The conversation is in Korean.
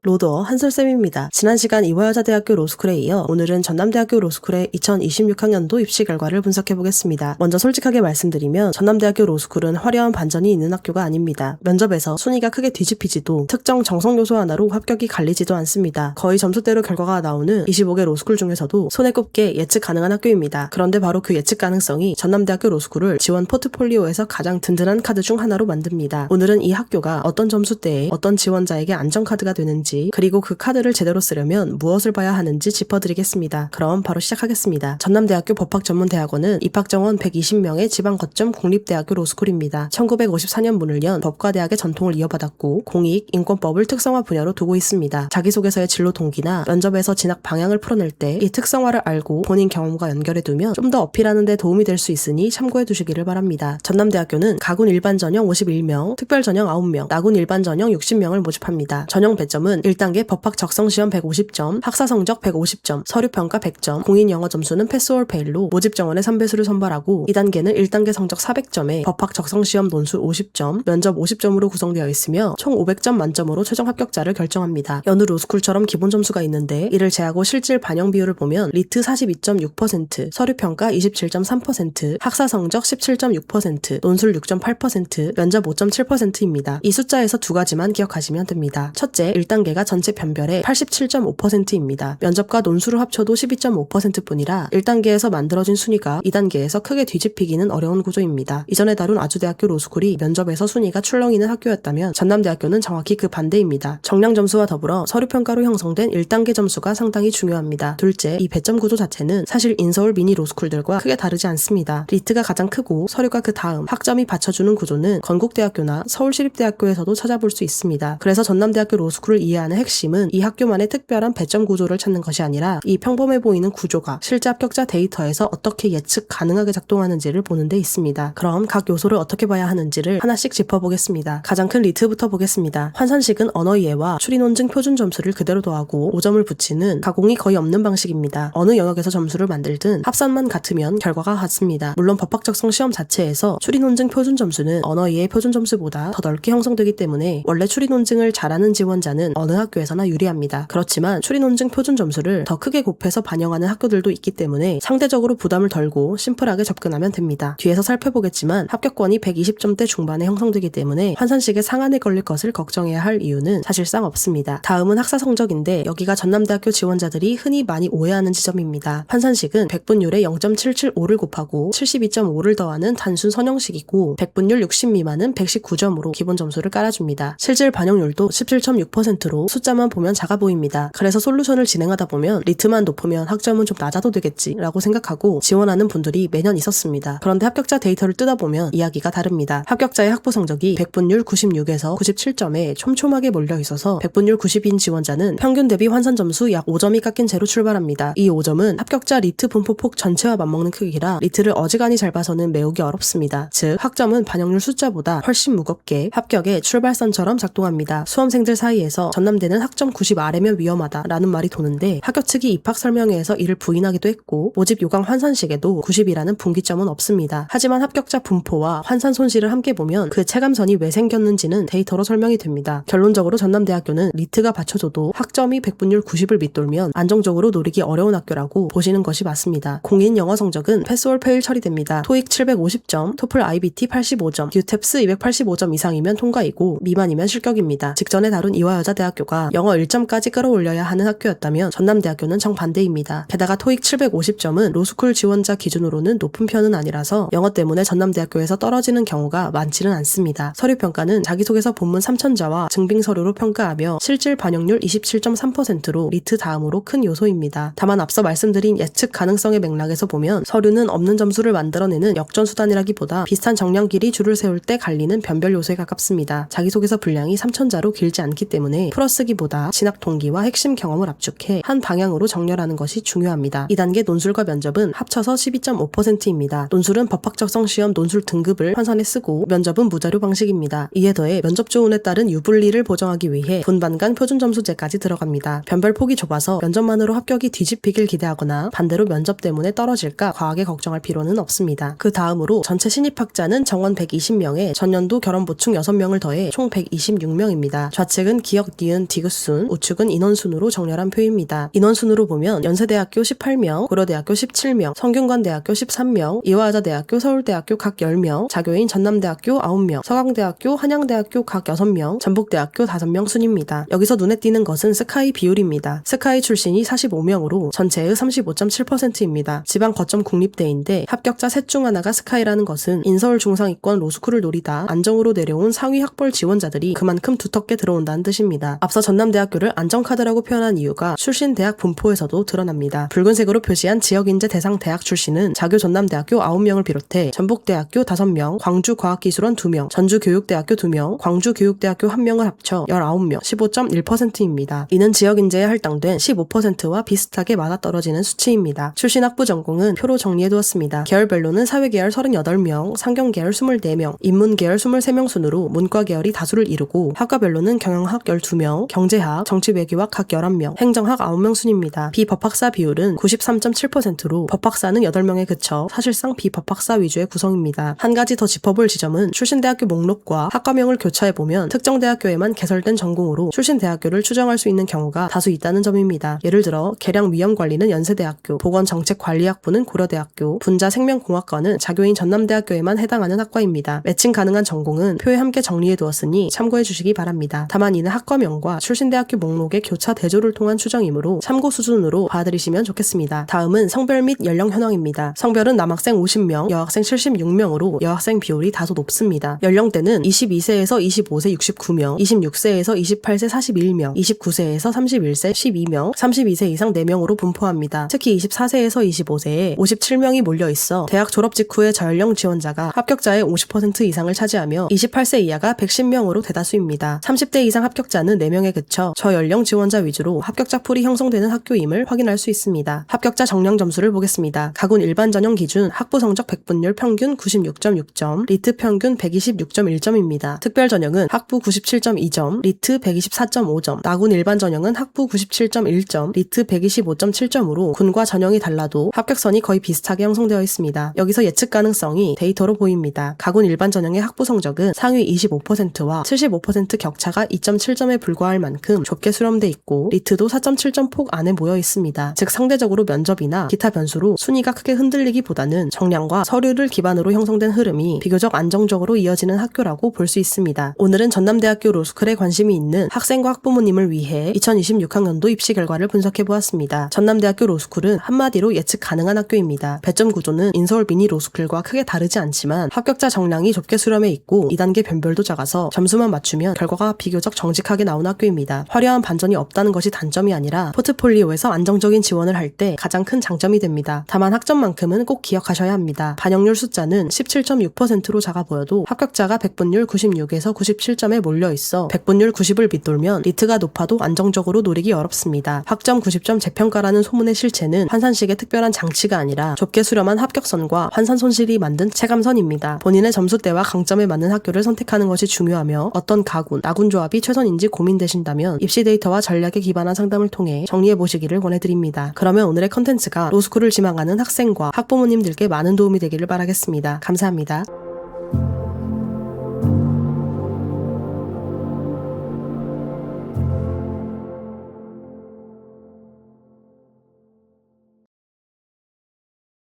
로드어 한솔쌤입니다. 지난 시간 이화여자대학교 로스쿨에 이어 오늘은 전남대학교 로스쿨의 2026학년도 입시 결과를 분석해보겠습니다. 먼저 솔직하게 말씀드리면 전남대학교 로스쿨은 화려한 반전이 있는 학교가 아닙니다. 면접에서 순위가 크게 뒤집히지도 특정 정성 요소 하나로 합격이 갈리지도 않습니다. 거의 점수대로 결과가 나오는 25개 로스쿨 중에서도 손에 꼽게 예측 가능한 학교입니다. 그런데 바로 그 예측 가능성이 전남대학교 로스쿨을 지원 포트폴리오에서 가장 든든한 카드 중 하나로 만듭니다. 오늘은 이 학교가 어떤 점수대에 어떤 지원자에게 안전카드가 되는지, 그리고 그 카드를 제대로 쓰려면 무엇을 봐야 하는지 짚어드리겠습니다. 그럼 바로 시작하겠습니다. 전남대학교 법학전문대학원은 입학정원 120명의 지방 거점 공립대학교 로스쿨입니다. 1954년 문을 연 법과대학의 전통을 이어받았고 공익, 인권법을 특성화 분야로 두고 있습니다. 자기소개서의 진로 동기나 면접에서 진학 방향을 풀어낼 때 이 특성화를 알고 본인 경험과 연결해두면 좀 더 어필하는 데 도움이 될 수 있으니 참고해두시기를 바랍니다. 전남대학교는 가군 일반 전형 51명, 특별 전형 9명, 나군 일반 전형 60명을 모집합니다. 전형 배점은 1단계 법학 적성시험 150점, 학사 성적 150점, 서류평가 100점, 공인 영어 점수는 패스올 페일로 모집 정원의 3배수를 선발하고 2단계는 1단계 성적 400점에 법학 적성시험 논술 50점, 면접 50점으로 구성되어 있으며 총 500점 만점으로 최종 합격자를 결정합니다. 여느 로스쿨처럼 기본 점수가 있는데 이를 제하고 실질 반영 비율을 보면 리트 42.6%, 서류평가 27.3%, 학사 성적 17.6%, 논술 6.8%, 면접 5.7%입니다. 이 숫자에서 두 가지만 기억하시면 됩니다. 첫째, 1단계가 전체 변별의 87.5%입니다. 면접과 논술을 합쳐도 12.5%뿐이라 1단계에서 만들어진 순위가 2단계에서 크게 뒤집히기는 어려운 구조입니다. 이전에 다룬 아주대학교 로스쿨이 면접에서 순위가 출렁이는 학교였다면 전남대학교는 정확히 그 반대입니다. 정량 점수와 더불어 서류평가로 형성된 1단계 점수가 상당히 중요합니다. 둘째, 이 배점 구조 자체는 사실 인서울 미니 로스쿨들과 크게 다르지 않습니다. 리트가 가장 크고 서류가 그 다음, 학점이 받쳐주는 구조는 건국대학교나 서울시립대학교에서도 찾아볼 수 있습니다. 그래서 전남대학교 로스쿨을 이해하는 핵심은 이 학교만의 특별한 배점 구조를 찾는 것이 아니라 이 평범해 보이는 구조가 실제 합격자 데이터에서 어떻게 예측 가능하게 작동하는지를 보는 데 있습니다. 그럼 각 요소를 어떻게 봐야 하는지를 하나씩 짚어보겠습니다. 가장 큰 리트부터 보겠습니다. 환산식은 언어 이해와 추리 논증 표준 점수를 그대로 더하고 5점을 붙이는 가공이 거의 없는 방식입니다. 어느 영역에서 점수를 만들든 합산만 같으면 결과가 같습니다. 물론 법학적성 시험 자체에서 추리 논증 표준 점수는 언어 이해 표준 점수보다 더 넓게 형성되기 때문에 원래 추리 논증을 잘하는 지원자는 어느 학교에서나 유리합니다. 그렇지만 추리 논증 표준 점수를 더 크게 곱해서 반영하는 학교들도 있기 때문에 상대적으로 부담을 덜고 심플하게 접근하면 됩니다. 뒤에서 살펴보겠지만 합격권이 120점대 중반에 형성되기 때문에 환산식의 상한에 걸릴 것을 걱정해야 할 이유는 사실상 없습니다. 다음은 학사 성적인데 여기가 전남대학교 지원자들이 흔히 많이 오해하는 지점입니다. 환산식은 100분율에 0.775를 곱하고 72.5를 더하는 단순 선형식이고 100분율 60 미만은 119점으로 기본 점수를 깔아줍니다. 실질 반영률도 17.6%로 숫자만 보면 작아 보입니다. 그래서 솔루션을 진행하다 보면 리트만 높으면 학점은 좀 낮아도 되겠지 라고 생각하고 지원하는 분들이 매년 있었습니다. 그런데 합격자 데이터를 뜯어보면 이야기가 다릅니다. 합격자의 학부 성적이 100분율 96에서 97점에 촘촘하게 몰려 있어서 100분율 90인 지원자는 평균 대비 환산 점수 약 5점이 깎인 채로 출발합니다. 이 5점은 합격자 리트 분포폭 전체와 맞먹는 크기라 리트를 어지간히 잘 봐서는 메우기 어렵습니다. 즉 학점은 반영률 숫자보다 훨씬 무겁게 합격의 출발선처럼 작동합니다. 수험생들 사이에서 전남대는 학점 90 아래면 위험하다라는 말이 도는데 학교 측이 입학 설명회에서 이를 부인하기도 했고 모집 요강 환산식에도 90이라는 분기점은 없습니다. 하지만 합격자 분포와 환산 손실을 함께 보면 그 체감선이 왜 생겼는지는 데이터로 설명이 됩니다. 결론적으로 전남대학교는 리트가 받쳐줘도 학점이 100분율 90을 밑돌면 안정적으로 노리기 어려운 학교라고 보시는 것이 맞습니다. 공인 영어 성적은 패스올 페일 처리됩니다. 토익 750점, 토플 IBT 85점, 듀탭스 285점 이상이면 통과이고 미만이면 실격입니다. 직전에 다룬 이화여자대학교가 영어 1점까지 끌어올려야 하는 학교였다면 전남대학교는 정반대입니다. 게다가 토익 750점은 로스쿨 지원자 기준으로는 높은 편은 아니라서 영어 때문에 전남대학교에서 떨어지는 경우가 많지는 않습니다. 서류평가는 자기소개서 본문 3000자와 증빙서류로 평가하며 실질 반영률 27.3%로 리트 다음으로 큰 요소입니다. 다만 앞서 말씀드린 예측 가능성의 맥락에서 보면 서류는 없는 점수를 만들어내는 역전수단이라기보다 비슷한 정량끼리 줄을 세울 때 갈리는 변별 요소에 가깝습니다. 자기소개서 분량이 3000자로 길지 않기 때문에 풀어쓰기보다 진학 동기와 핵심 경험을 압축해 한 방향으로 정렬하는 것이 중요합니다. 2단계 논술과 면접은 합쳐서 12.5%입니다. 논술은 법학적성 시험 논술 등급을 환산해 쓰고 면접은 무자료 방식입니다. 이에 더해 면접 조운에 따른 유불리를 보정하기 위해 분반 간 표준점수제까지 들어갑니다. 변별폭이 좁아서 면접만으로 합격이 뒤집히길 기대하거나 반대로 면접 때문에 떨어질까 과하게 걱정할 필요는 없습니다. 그 다음으로 전체 신입학자는 정원 120명에 전년도 결혼 보충 6명을 더해 총 126명입니다. 좌측은 기억, 니은, 니은, 디귿순, 우측은 인원순으로 정렬한 표입니다. 인원순으로 보면 연세대학교 18명, 고려대학교 17명, 성균관대학교 13명, 이화여자대학교, 서울대학교 각 10명, 자교인 전남대학교 9명, 서강대학교, 한양대학교 각 6명, 전북대학교 5명 순입니다. 여기서 눈에 띄는 것은 스카이 비율입니다. 스카이 출신이 45명으로 전체의 35.7%입니다. 지방 거점 국립대인데 합격자 셋 중 하나가 스카이라는 것은 인서울 중상위권 로스쿨을 노리다 안정으로 내려온 상위 학벌 지원자들이 그만큼 두텁게 들어온다는 뜻입니다. 앞서 전남대학교를 안정카드라고 표현한 이유가 출신 대학 분포에서도 드러납니다. 붉은색으로 표시한 지역인재 대상 대학 출신은 자교 전남대학교 9명을 비롯해 전북대학교 5명, 광주과학기술원 2명, 전주교육대학교 2명, 광주교육대학교 1명을 합쳐 19명, 15.1%입니다. 이는 지역인재에 할당된 15%와 비슷하게 맞아떨어지는 수치입니다. 출신 학부 전공은 표로 정리해두었습니다. 계열별로는 사회계열 38명, 상경계열 24명, 인문계열 23명 순으로 문과계열이 다수를 이루고 학과별로는 경영학 12명, 경제학, 정치외교학 각 11명, 행정학 9명 순입니다. 비법학사 비율은 93.7%로 법학사는 8명에 그쳐 사실상 비법학사 위주의 구성입니다. 한 가지 더 짚어볼 지점은 출신 대학교 목록과 학과명을 교차해보면 특정 대학교에만 개설된 전공으로 출신 대학교를 추정할 수 있는 경우가 다수 있다는 점입니다. 예를 들어 계량위험관리는 연세대학교, 보건정책관리학부는 고려대학교, 분자생명공학과는 자교인 전남대학교에만 해당하는 학과입니다. 매칭 가능한 전공은 표에 함께 정리해두었으니 참고해 주시기 바랍니다. 다만 이는 학과명과 출신 대학교 목록의 교차 대조를 통한 추정이므로 참고 수준으로 봐드리시면 좋겠습니다. 다음은 성별 및 연령 현황입니다. 성별은 남학생 50명, 여학생 76명으로 여학생 비율이 다소 높습니다. 연령대는 22세에서 25세 69명, 26세에서 28세 41명, 29세에서 31세 12명, 32세 이상 4명으로 분포합니다. 특히 24세에서 25세에 57명이 몰려있어 대학 졸업 직후의 저연령 지원자가 합격자의 50% 이상을 차지하며 28세 이하가 110명으로 대다수입니다. 30대 이상 합격자는 4명에 그쳐 저연령 지원자 위주로 합격자 풀이 형성되는 학교임을 확인할 수 있습니다. 합격자 정량 점수를 보겠습니다. 가군 일반 전형 기준 학부 성적 100분율 평균 96.6점, 리트 평균 126.1점입니다. 특별 전형은 학부 97.2점, 리트 124.5점, 나군 일반 전형은 학부 97.1점, 리트 125.7점으로 군과 전형이 달라도 합격선이 거의 비슷하게 형성되어 있습니다. 여기서 예측 가능성이 데이터로 보입니다. 가군 일반 전형의 학부 성적은 상위 25%와 75% 격차가 2.7점에 불과할 만큼 좁게 수렴돼 있고 리트도 4.7점 폭 안에 모여 있습니다. 즉 상대적으로 면접이나 기타 변수로 순위가 크게 흔들리기보다는 정량과 서류를 기반으로 형성된 흐름이 비교적 안정적으로 이어지는 학교라고 볼 수 있습니다. 오늘은 전남대학교 로스쿨에 관심이 있는 학생과 학부모님을 위해 2026학년도 입시 결과를 분석해보았습니다. 전남대학교 로스쿨은 한마디로 예측 가능한 학교입니다. 배점 구조는 인서울 미니 로스쿨과 크게 다르지 않지만 합격자 정량이 좁게 수렴해 있고 2단계 변별도 작아서 점수만 맞추면 결과가 비교적 정직하게 나오는 학교입니다. 화려한 반전이 없다는 것이 단점이 아니라 포트폴리오에서 안정적인 지원을 할 때 가장 큰 장점이 됩니다. 다만 학점만큼은 꼭 기억하셔야 합니다. 반영률 숫자는 17.6%로 작아 보여도 합격자가 100분율 96에서 97점에 몰려있어 100분율 90을 밑돌면 리트가 높아도 안정적으로 노리기 어렵습니다. 학점 90점 재평가라는 소문의 실체는 환산식의 특별한 장치가 아니라 좁게 수렴한 합격선과 환산 손실이 만든 체감선입니다. 본인의 점수대와 강점에 맞는 학교를 선택하는 것이 중요하며 어떤 가군, 나군 조합이 최선인지 고민되신다면 입시 데이터와 전략에 기반한 상담을 통해 정리해보시기를 권해드립니다. 그러면 오늘의 컨텐츠가 로스쿨을 지망하는 학생과 학부모님들께 많은 도움이 되기를 바라겠습니다. 감사합니다.